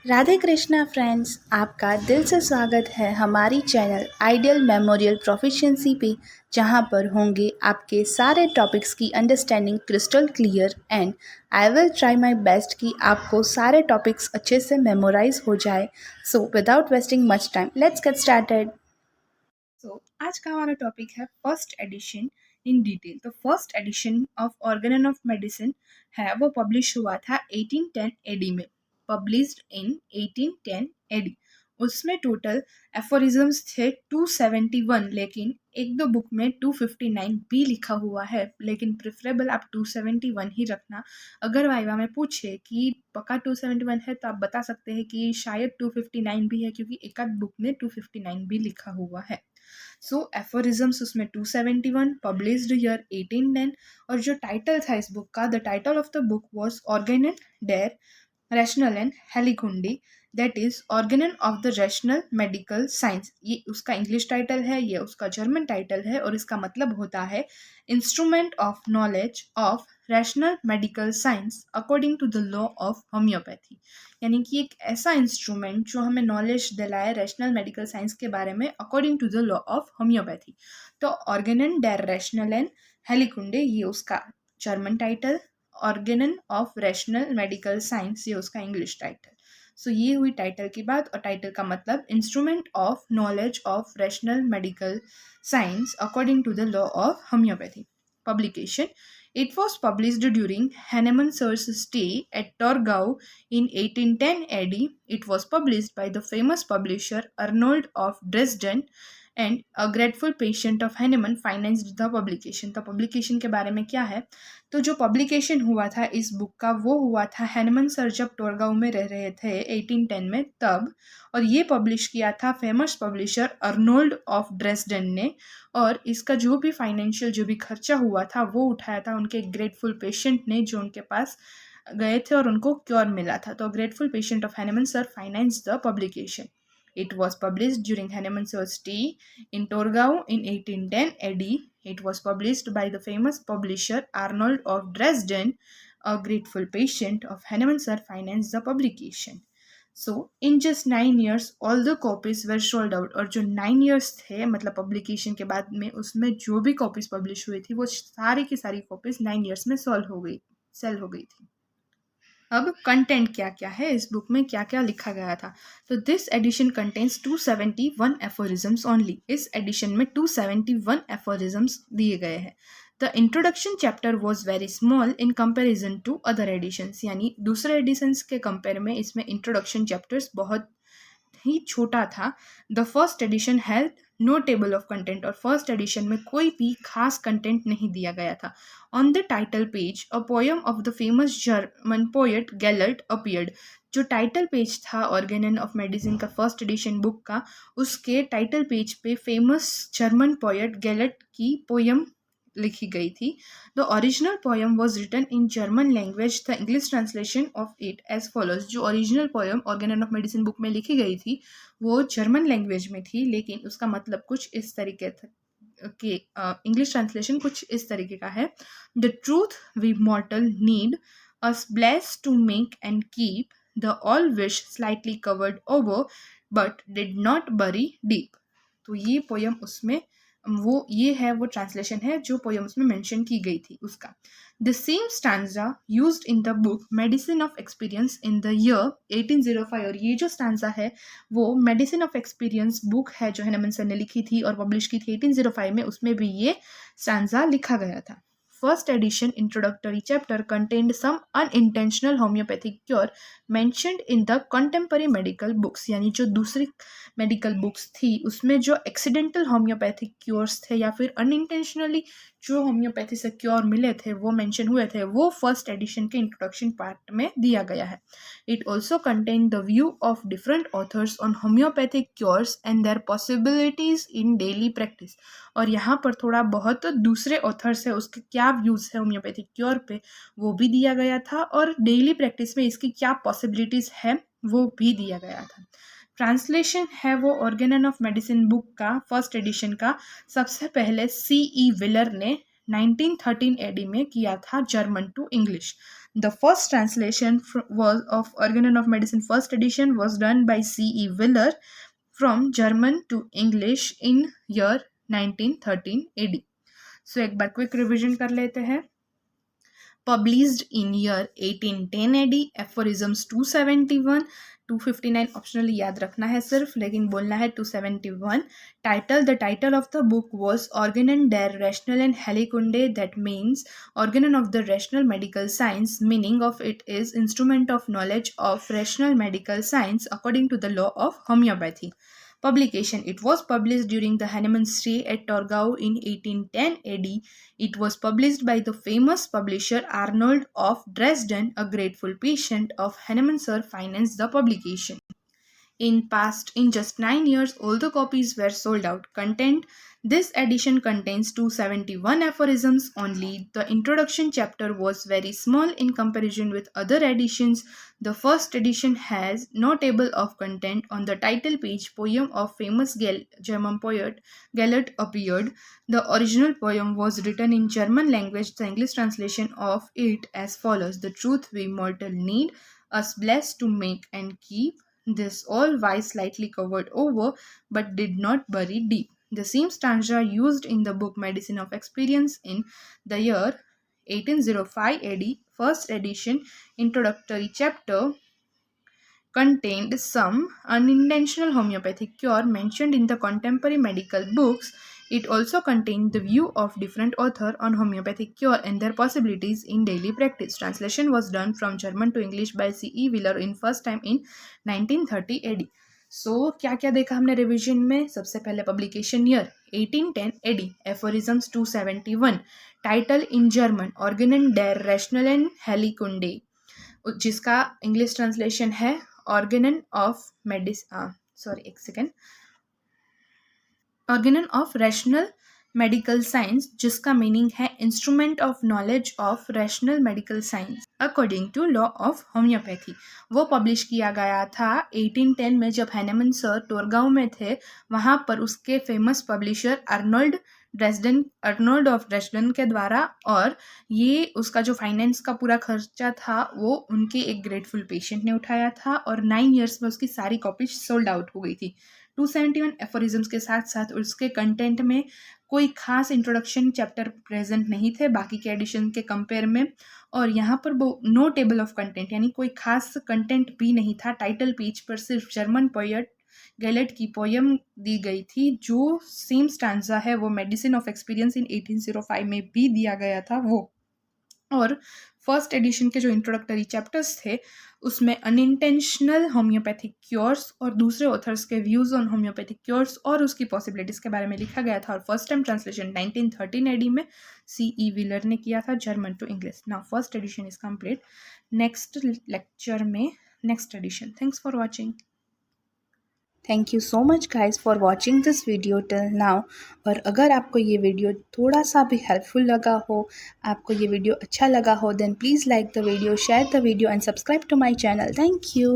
Radhe Krishna friends, आपका दिल से स्वागत है हमारी चैनल आइडियल मेमोरियल प्रोफिशिएंसी पे, जहां पर होंगे आपके सारे टॉपिक्स की understanding crystal clear and I will try my best कि आपको सारे टॉपिक्स अच्छे से मेमोराइज हो जाए। So without wasting much time, let's get started. आज का हमारा टॉपिक है फर्स्ट एडिशन इन डिटेल। तो first edition of Organon of medicine है वो पब्लिश हुआ था 1810 एडी में, पब्लिश्ड इन 1810 एडी। उसमें टोटल एफोरिज्म्स थे 271, लेकिन एक दो बुक में 259 भी लिखा हुआ है, लेकिन प्रेफरेबल आप 271 ही रखना। अगर वाइवा में पूछे कि पक्का 271 है तो आप बता सकते हैं कि शायद 259 भी है, क्योंकि एक आध बुक में 259 भी लिखा हुआ है। सो एफोरिज्म्स उसमें 271, पब्लिश्ड ईयर 1810। और जो टाइटल था इस बुक का, the title of the book was Organon der rational and हेलिकुंडी, that is Organon of the rational medical science. ये उसका इंग्लिश टाइटल है, ये उसका जर्मन टाइटल है, और इसका मतलब होता है instrument of knowledge of rational medical science according to the law of homeopathy. यानी कि एक ऐसा इंस्ट्रूमेंट जो हमें नॉलेज दिलाए रैशनल मेडिकल साइंस के बारे में according to the law of homeopathy. तो Organon der rational and Heilkunde ये उसका German title, Organon of rational medical science ये उसका इंग्लिश टाइटल। सो ये हुई टाइटल की बात, और टाइटल का मतलब instrument of knowledge of rational medical science according to the law of homeopathy. Publication. It was published during Hahnemann Sir's stay at Torgau in 1810 AD. It was published by the famous publisher Arnold of Dresden, and a grateful patient of Hahnemann financed the publication. तो publication के बारे में क्या है, तो जो publication हुआ था इस बुक का वो हुआ था हैनेमन सर जब टोरगांव में रह रहे थे 1810 में तब, और ये पब्लिश किया था famous publisher Arnold of Dresden ने। और इसका जो भी फाइनेंशियल जो भी खर्चा हुआ था वो उठाया था उनके ग्रेटफुल पेशेंट ने, जो उनके पास गए थे और उनको क्योर मिला था। तो grateful patient of Hahnemann sir finance the publication. It was published during Hahnemann Sir's stay in Torgau in 1810 AD. It was published by the famous publisher Arnold of Dresden. A grateful patient of Hahnemann Sir financed the publication. So, in just 9 years, all the copies were sold out. और जो 9 years थे, मतलब publication के बाद में उसमें जो भी कॉपीज पब्लिश हुई थी वो सारी की सारी कॉपीज 9 years में सेल हो गई थी। अब कंटेंट क्या क्या है इस बुक में, क्या क्या लिखा गया था। तो this edition contains 271 aphorisms only. इस एडिशन में 271 एफोरिज्म्स दिए गए हैं। The introduction chapter was very small in comparison to other editions, यानी दूसरे एडिशंस के कंपेयर में इसमें इंट्रोडक्शन चैप्टर्स बहुत ही छोटा था। The first edition had no table of content, और फर्स्ट एडिशन में कोई भी खास कंटेंट नहीं दिया गया था। On the title page a poem of the famous German poet Gellert appeared. जो टाइटल पेज था ऑर्गेनन ऑफ मेडिसिन का फर्स्ट एडिशन बुक का, उसके टाइटल पेज पे फेमस जर्मन पोएट गैलर्ट की पोयम लिखी गई थी। The original poem was written in German language, the English translation of it as follows. जो original poem Organon of medicine book में लिखी गई थी वो जर्मन लैंग्वेज में थी, लेकिन उसका मतलब कुछ इस तरीके कि इंग्लिश ट्रांसलेशन कुछ इस तरीके का है। The truth we mortal need us bless to make and keep the all wish slightly covered over but did not bury deep. तो ये पोयम उसमें वो ट्रांसलेशन है जो पोयम उसमें मेंशन की गई थी उसका। The same stanza used in the book medicine of experience in the year 1805। और ये जो स्टैंजा है वो मेडिसिन ऑफ एक्सपीरियंस बुक है जो हैनेमन सर ने लिखी थी और पब्लिश की थी 1805 में, उसमें भी ये स्टैंजा लिखा गया था। First edition introductory chapter contained some unintentional homeopathic cure mentioned in the contemporary medical books, यानी जो दूसरी मेडिकल बुक्स थी उसमें जो एक्सीडेंटल होम्योपैथिक क्योर्स थे या फिर अनइंटेंशनली जो होम्योपैथी से क्योर मिले थे वो मेंशन हुए थे, वो फर्स्ट एडिशन के इंट्रोडक्शन पार्ट में दिया गया है। It also contain the view of different authors on homeopathic cures and their possibilities in daily practice. और यहाँ पर थोड़ा बहुत दूसरे ऑथर्स है उसके क्या व्यूज़ है होम्योपैथिक क्योर पे वो भी दिया गया था, और डेली प्रैक्टिस में इसकी क्या पॉसिबिलिटीज़ है वो भी दिया गया था। ट्रांसलेशन है वो ऑर्गेनन ऑफ मेडिसिन बुक का फर्स्ट एडिशन का सबसे पहले C.E. विलर ने 1913 एडी में किया था German to English. The first translation was of Organon of Medicine first edition was done by C.E. Wheeler from German to English in year 1913 AD. So एक बार quick revision कर लेते हैं. Published in year 1810 AD, aphorisms 271, 259 optionally याद रखना है सिर्फ, लेकिन बोलना है 271. The title of the book was Organon der Rationalen Heilkunde, that means Organon of the Rational Medical Science. Meaning of it is instrument of knowledge of rational medical science according to the law of homeopathy. Publication. It was published during the Hahnemann stay at Torgau in 1810 AD. It was published by the famous publisher Arnold of Dresden. A grateful patient of Hahnemann sir financed the publication. In just 9 years, all the copies were sold out. Content. This edition contains 271 aphorisms only. The introduction chapter was very small in comparison with other editions. The first edition has no table of content. On the title page, poem of famous German poet Gellert appeared. The original poem was written in German language. The English translation of it as follows: The truth we mortal need, us blessed to make and keep. This all wise slightly covered over, but did not bury deep. The same stanza used in the book Medicine of Experience in the year 1805 AD, first edition, introductory chapter contained some unintentional homeopathic cure mentioned in the contemporary medical books. It also contained the view of different authors on homeopathic cure and their possibilities in daily practice. Translation was done from German to English by C.E. Wheeler in first time in 1930 AD. सो क्या क्या देखा हमने revision में? सबसे पहले publication year 1810 AD, aphorisms 271, title in German Organon डेर रैशनलन हेलिकुंडे, जिसका इंग्लिश ट्रांसलेशन है Organon of Rational Medical Science, जिसका मीनिंग है instrument of knowledge of rational medical science according to law of homeopathy. वो पब्लिश किया गया था 1810 में, जब हैनेमन सर टोरगांव में थे. वहाँ पर उसके famous publisher Arnold of Dresden के द्वारा, और ये उसका जो फाइनेंस का पूरा खर्चा था वो उनके एक ग्रेटफुल पेशेंट ने उठाया था, और 9 ईयर्स में उसकी सारी कॉपीज सोल्ड आउट हो गई थी. 271 एफोरिज्म्स के साथ साथ उसके कंटेंट में कोई खास इंट्रोडक्शन चैप्टर प्रेजेंट नहीं थे बाकी के एडिशन के कंपेयर में, और यहाँ पर वो नो टेबल ऑफ कंटेंट यानी कोई खास कंटेंट भी नहीं था. टाइटल पेज पर सिर्फ जर्मन पोएट गैलेट की पोयम दी गई थी. जो सेम स्टांजा है वो मेडिसिन ऑफ एक्सपीरियंस इन 1805 में भी दिया गया था वो. और फर्स्ट एडिशन के जो इंट्रोडक्टरी चैप्टर्स थे उसमें अनइंटेंशनल होम्योपैथिक क्योर्स और दूसरे ऑथर्स के व्यूज ऑन होम्योपैथिक क्योर्स और उसकी पॉसिबिलिटीज के बारे में लिखा गया था. और फर्स्ट टाइम ट्रांसलेशन 1913 AD में C.E. व्हीलर ने किया था, German to English. Now first edition is complete. Next lecture में next edition. Thanks for watching. Thank you so much guys for watching this video till now. और अगर आपको ये video थोड़ा सा भी हेल्पफुल लगा हो, आपको ये वीडियो अच्छा लगा हो, then please like the video, share the video and subscribe to my channel. Thank you.